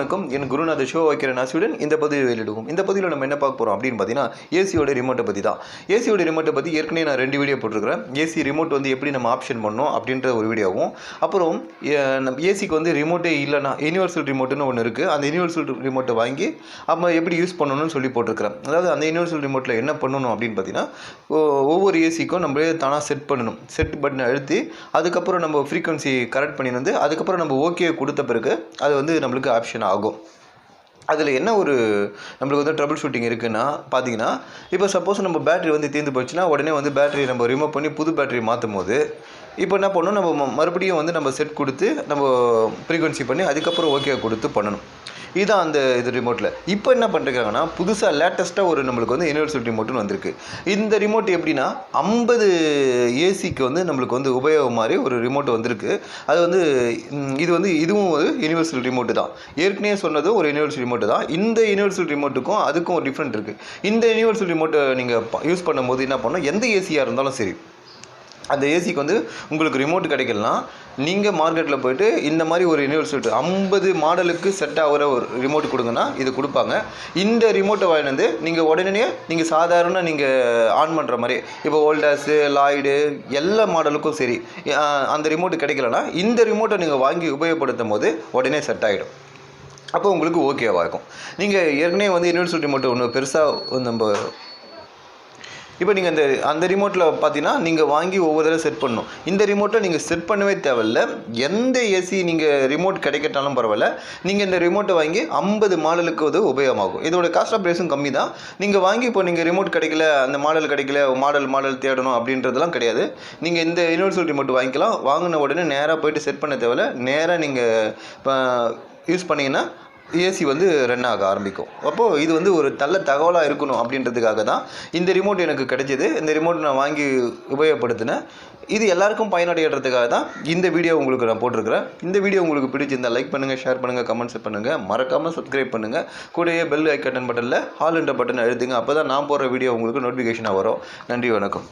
வணக்கம். என் குருநாத ஷோ வைக்கிற நாசியுடன் இந்த பதிவை வெளியிடுவோம். இந்த பதிவில் நம்ம என்ன பார்க்க போகிறோம் அப்படின்னு பார்த்தீங்கன்னா, ஏசியோட ரிமோட்டை பற்றி தான். ஏசியோட ரிமோட்டை பற்றி ஏற்கனவே நான் 2 வீடியோ போட்டிருக்கிறேன். ஏசி ரிமோட் வந்து எப்படி நம்ம ஆப்ஷன் பண்ணோம் அப்படின்ற ஒரு வீடியோவும், அப்புறம் நம்ம ஏசிக்கு வந்து ரிமோட்டே இல்லைனா யூனிவர்சல் ரிமோட்டுன்னு ஒன்று இருக்குது. அந்த யூனிவர்சல் ரிமோட்டை வாங்கி நம்ம எப்படி யூஸ் பண்ணணும்னு சொல்லி போட்டிருக்கிறேன். அதாவது அந்த யூனிவர்சல் ரிமோட்டில் என்ன பண்ணணும் அப்படின்னு பார்த்தீங்கன்னா, ஒவ்வொரு ஏசிக்கும் நம்மளே தானாக செட் பண்ணணும். செட் பட்டனை அழுத்தி அதுக்கப்புறம் நம்ம ஃப்ரீக்வன்சி கரெக்ட் பண்ணி வந்து அதுக்கப்புறம் நம்ம ஓகே கொடுத்த பிறகு அது வந்து நம்மளுக்கு ஆப்ஷன் ஆகும். அதில் என்ன ஒரு நம்மளுக்கு வந்து ட்ரபிள் ஷூட்டிங் இருக்குன்னா பார்த்தீங்கன்னா, இப்போ சப்போஸ் நம்ம பேட்டரி வந்து தீர்ந்து போயிடுச்சுன்னா உடனே வந்து பேட்டரி நம்ம ரிமூவ் பண்ணி புது பேட்டரி மாற்றும் போது இப்போ என்ன பண்ணணும், நம்ம மறுபடியும் வந்து நம்ம செட் கொடுத்து நம்ம ஃப்ரீக்வன்சி பண்ணி அதுக்கப்புறம் ஓகே கொடுத்து பண்ணணும். இதுதான் அந்த ரிமோட்டில். இப்போ என்ன பண்ணிருக்காங்கன்னா, புதுசாக லேட்டஸ்ட்டாக ஒரு நம்மளுக்கு வந்து யூனிவர்சல் ரிமோட்டுன்னு வந்திருக்கு. இந்த ரிமோட் எப்படின்னா 50 ஏசிக்கு வந்து நம்மளுக்கு வந்து உபயோகம் மாதிரி ஒரு ரிமோட் வந்திருக்கு. அது வந்து இதுவும் ஒரு யூனிவர்சல் ரிமோட்டு தான். ஏற்கனவே சொன்னது ஒரு யூனிவர்சல் ரிமோட்டு தான். இந்த யூனிவர்சல் ரிமோட்டுக்கும் அதுக்கும் ஒரு டிஃப்ரெண்ட் இருக்குது. இந்த யூனிவர்சல் ரிமோட்டை நீங்கள் யூஸ் பண்ணும்போது என்ன பண்ணணும், எந்த ஏசியாக இருந்தாலும் சரி, அந்த ஏசிக்கு வந்து உங்களுக்கு ரிமோட் கிடைக்கலாம். நீங்கள் மார்க்கெட்டில் போய்ட்டு இந்த மாதிரி ஒரு யூனிவர்சல் 50 மாடலுக்கு செட் ஆகிற ஒரு ரிமோட் கொடுங்கன்னா இது கொடுப்பாங்க. இந்த ரிமோட்டை வாங்கிட்டு வந்து நீங்கள் உடனே நீங்கள் சாதாரண நீங்கள் ஆன் பண்ணுற மாதிரி, இப்போ வோல்டாஸு, லாய்டு எல்லா மாடலுக்கும் சரி அந்த ரிமோட்டு கிடைக்கலன்னா இந்த ரிமோட்டை நீங்கள் வாங்கி உபயோகப்படுத்தும் போது உடனே செட் ஆகிடும். அப்போ உங்களுக்கு ஓகேவாக இருக்கும். நீங்கள் ஏற்கனவே வந்து யூனிவர்சல் ரிமோட்டை ஒன்று பெருசாக நம்ம இப்போ நீங்கள் அந்த ரிமோட்டில் பார்த்தீங்கன்னா நீங்கள் வாங்கி ஒவ்வொரு தடவை செட் பண்ணணும். இந்த ரிமோட்டை நீங்கள் செட் பண்ணவே தேவையில்ல. எந்த ஏசி நீங்கள் ரிமோட் கிடைக்கட்டாலும் பரவாயில்ல, நீங்கள் இந்த ரிமோட்டை வாங்கி 50 மாடலுக்கு வந்து உபயோகமாகும். இதோட காஸ்ட் ஆஃப் ப்ரைஸும் கம்மி தான். நீங்கள் வாங்கி இப்போ நீங்கள் ரிமோட் கிடைக்கல, அந்த மாடல் கிடைக்கல, மாடல் தேடணும் அப்படின்றதெல்லாம் கிடையாது. நீங்கள் இந்த யூனிவர்சல் ரிமோட் வாங்கிக்கலாம். வாங்கின உடனே நேராக போய்ட்டு செட் பண்ண தேவையில்ல. நேராக நீங்கள் இப்போ யூஸ் பண்ணிங்கன்னா ஏசி வந்து ரன் ஆக ஆரம்பிக்கும். அப்போது இது வந்து ஒரு நல்ல தகவலாக இருக்கணும் அப்படின்றதுக்காக தான் இந்த ரிமோட் எனக்கு கிடைச்சிது. இந்த ரிமோட் நான் வாங்கி உபயோகப்படுத்தினேன். இது எல்லாருக்கும் பயனடைகிறதுக்காக தான் இந்த வீடியோ உங்களுக்கு நான் போட்டிருக்கிறேன். இந்த வீடியோ உங்களுக்கு பிடிச்சிருந்தால் லைக் பண்ணுங்கள், ஷேர் பண்ணுங்கள், கமெண்ட்ஸ் பண்ணுங்கள், மறக்காமல் சப்ஸ்கிரைப் பண்ணுங்கள். கூடவே பெல் ஐக்கன் பட்டனில் ஆல் என்ற பட்டன் அழுத்துங்க. அப்போ தான் நான் போடுற வீடியோ உங்களுக்கு நோட்டிஃபிகேஷனாக வரும். நன்றி, வணக்கம்.